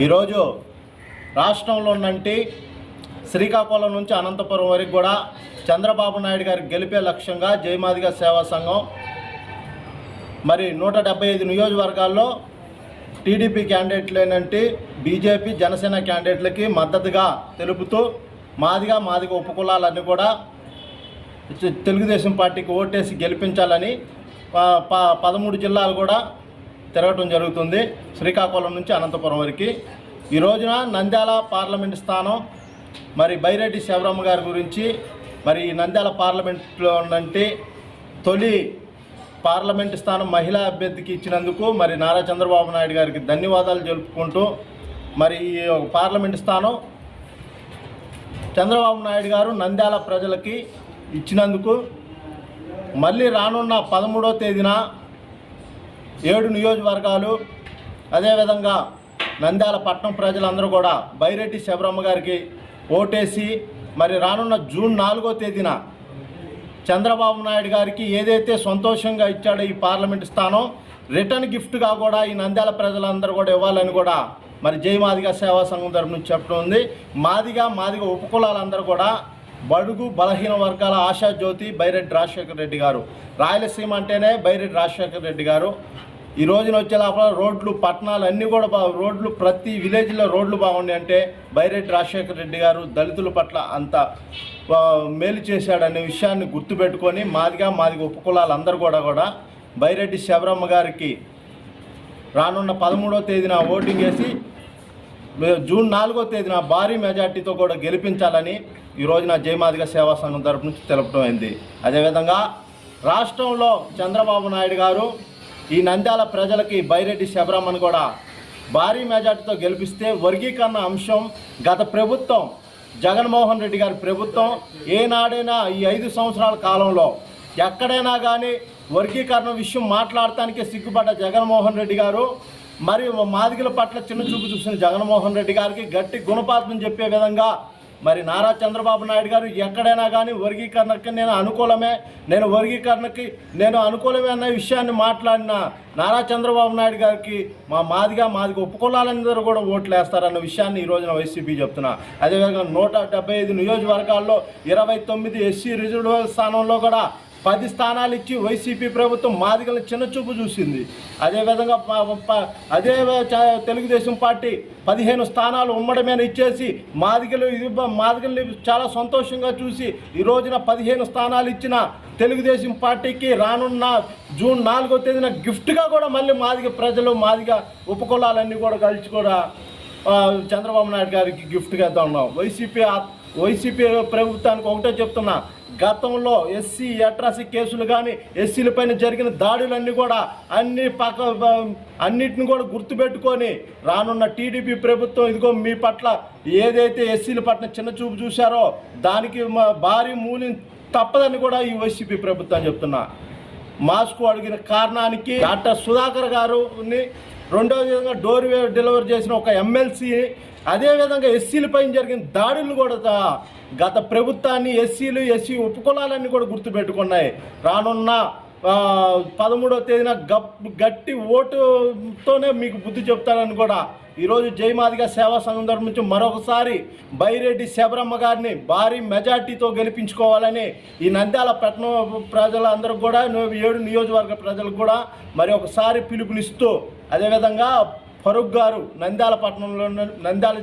ఈరోజు రాష్ట్రంలో ఉన్నంటి శ్రీకాకుళం నుంచి అనంతపురం వరకు కూడా చంద్రబాబు నాయుడు గారి గెలిపే లక్ష్యంగా జయమాదిగ సేవా సంఘం మరి 175 నియోజకవర్గాల్లో టీడీపీ క్యాండిడేట్లేనంటే బీజేపీ జనసేన క్యాండిడేట్లకి మద్దతుగా తెలుపుతూ మాదిగ ఉపకులాలన్నీ కూడా తెలుగుదేశం పార్టీకి ఓటేసి గెలిపించాలని 13 జిల్లాలు కూడా తిరగటం జరుగుతుంది. శ్రీకాకుళం నుంచి అనంతపురం వరకు. ఈ రోజున నంద్యాల పార్లమెంట్ స్థానం మరి బైరెడ్డి శివరామ గారి గురించి మరి నంద్యాల పార్లమెంట్లో ఉన్నంటే తొలి పార్లమెంట్ స్థానం మహిళా అభ్యర్థికి ఇచ్చినందుకు మరి నారా చంద్రబాబు నాయుడు గారికి ధన్యవాదాలు తెలుపుకుంటూ మరి ఈ పార్లమెంట్ స్థానం చంద్రబాబు నాయుడు గారు నంద్యాల ప్రజలకి ఇచ్చినందుకు మళ్ళీ రానున్న 13వ తేదీన 7 నియోజకవర్గాలు అదేవిధంగా నంద్యాల పట్టణం ప్రజలందరూ కూడా బైరెడ్డి శివరామ గారికి ఓటేసి మరి రానున్న జూన్ 4వ తేదీన చంద్రబాబు నాయుడు గారికి ఏదైతే సంతోషంగా ఇచ్చాడో ఈ పార్లమెంట్ స్థానం రిటర్న్ గిఫ్ట్గా కూడా ఈ నంద్యాల ప్రజలందరూ కూడా ఇవ్వాలని కూడా మరి జయమాదిగ సేవా సంఘం తరఫు నుంచి చెప్పడం ఉంది. మాదిగ ఉపకులాలందరూ కూడా బడుగు బలహీన వర్గాల ఆశాజ్యోతి బైరెడ్డి రాజశేఖర రెడ్డి గారు. రాయలసీమ అంటేనే బైరెడ్డి రాజశేఖర రెడ్డి గారు. ఈ రోజున వచ్చే లోపల రోడ్లు పట్టణాలు అన్నీ కూడా రోడ్లు ప్రతి విలేజ్లో రోడ్లు బాగుండి అంటే బైరెడ్డి రాజశేఖర రెడ్డి గారు దళితుల పట్ల అంత మేలు చేశాడనే విషయాన్ని గుర్తుపెట్టుకొని మాదిగ ఉపకులాలందరూ కూడా బైరెడ్డి శివరామ గారికి రానున్న 13వ తేదీన ఓటింగ్ వేసి జూన్ 4వ తేదీన భారీ మెజార్టీతో కూడా గెలిపించాలని ఈ రోజున జయమాదిగ సేవా సంఘం తరపు నుంచి తెలపడం అయింది. అదేవిధంగా రాష్ట్రంలో చంద్రబాబు నాయుడు గారు ఈ నంద్యాల ప్రజలకి బైరెడ్డి శివరామను కూడా భారీ మెజార్టీతో గెలిపిస్తే వర్గీకరణ అంశం గత ప్రభుత్వం జగన్మోహన్ రెడ్డి గారి ప్రభుత్వం ఏనాడైనా ఈ 5 సంవత్సరాల కాలంలో ఎక్కడైనా కానీ వర్గీకరణ విషయం మాట్లాడటానికే సిగ్గుపడ్డ జగన్మోహన్ రెడ్డి గారు మరి మాదిగల పట్ల చిన్న చూపు చూసిన జగన్మోహన్ రెడ్డి గారికి గట్టి గుణపాఠం చెప్పే విధంగా మరి నారా చంద్రబాబు నాయుడు గారు ఎక్కడైనా కానీ వర్గీకరణకి నేను అనుకూలమే అన్న విషయాన్ని మాట్లాడిన నారా చంద్రబాబు నాయుడు గారికి మా మాదిగ ఉపకులాలందరూ కూడా ఓట్లు వేస్తారన్న విషయాన్ని ఈ రోజున వైసీపీ చెప్తున్నా. అదేవిధంగా 175 నియోజకవర్గాల్లో 29 ఎస్సీ రిజర్వ్ స్థానంలో కూడా 10 స్థానాలు ఇచ్చి వైసీపీ ప్రభుత్వం మాదిగలను చిన్నచూపు చూసింది. అదేవిధంగా తెలుగుదేశం పార్టీ 15 స్థానాలు ఉమ్మడమేన ఇచ్చేసి మాదిగల్ని చాలా సంతోషంగా చూసి ఈ రోజున 15 స్థానాలు ఇచ్చిన తెలుగుదేశం పార్టీకి రానున్న జూన్ 4వ తేదీన గిఫ్ట్గా కూడా మళ్ళీ మాదిగ ఉపకులాలన్నీ కూడా కలిసి కూడా చంద్రబాబు నాయుడు గారికి గిఫ్ట్గా ఇద్దాం. వైసీపీ ప్రభుత్వానికి ఒకటే చెప్తున్నా, గతంలో ఎస్సీ అట్రాసిటీ కేసులు కానీ ఎస్సీలపైన జరిగిన దాడులన్నీ కూడా అన్నిటిని కూడా గుర్తుపెట్టుకొని రానున్న టీడీపీ ప్రభుత్వం ఇదిగో మీ పట్ల ఏదైతే ఎస్సీల పట్ల చిన్న చూపు చూశారో దానికి భారీ మూల్యం తప్పదని కూడా ఈ వైసీపీ ప్రభుత్వం చెప్తున్నా. మాస్కు అడిగిన కారణానికి డాక్టర్ సుధాకర్ గారుని రెండో విధంగా డోర్ డెలివరీ చేసిన ఒక ఎమ్మెల్సీ అదేవిధంగా ఎస్సీలపైన జరిగిన దాడులు కూడా గత ప్రభుత్వాన్ని ఎస్సీ ఉపకులాలన్నీ కూడా గుర్తుపెట్టుకున్నాయి. రానున్న 13వ తేదీన గట్టి ఓటుతోనే మీకు బుద్ధి చెప్తానని కూడా ఈరోజు జయమాదిగ సేవా సంఘం తరఫు నుంచి మరొకసారి బైరెడ్డి శివరామ గారిని భారీ మెజార్టీతో గెలిపించుకోవాలని ఈ నంద్యాల పట్టణ ప్రజలందరూ కూడా 7 నియోజకవర్గ ప్రజలకు కూడా మరి ఒకసారి పిలుపునిస్తూ అదేవిధంగా ఫరూక్ గారు నంద్యాల పట్టణంలో నంద్యాల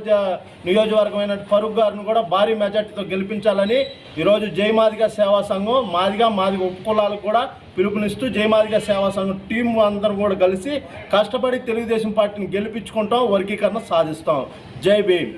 నియోజకవర్గమైన ఫరూక్ గారిని కూడా భారీ మెజార్టీతో గెలిపించాలని ఈరోజు జయమాదిగ సేవా సంఘం మాదిగ ఉపకులాలకు కూడా పిలుపునిస్తూ జయమాదిగ సేవా సంఘం టీం అందరూ కూడా కలిసి కష్టపడి తెలుగుదేశం పార్టీని గెలిపించుకుంటాం, వర్గీకరణ సాధిస్తాం. జై భీమ్.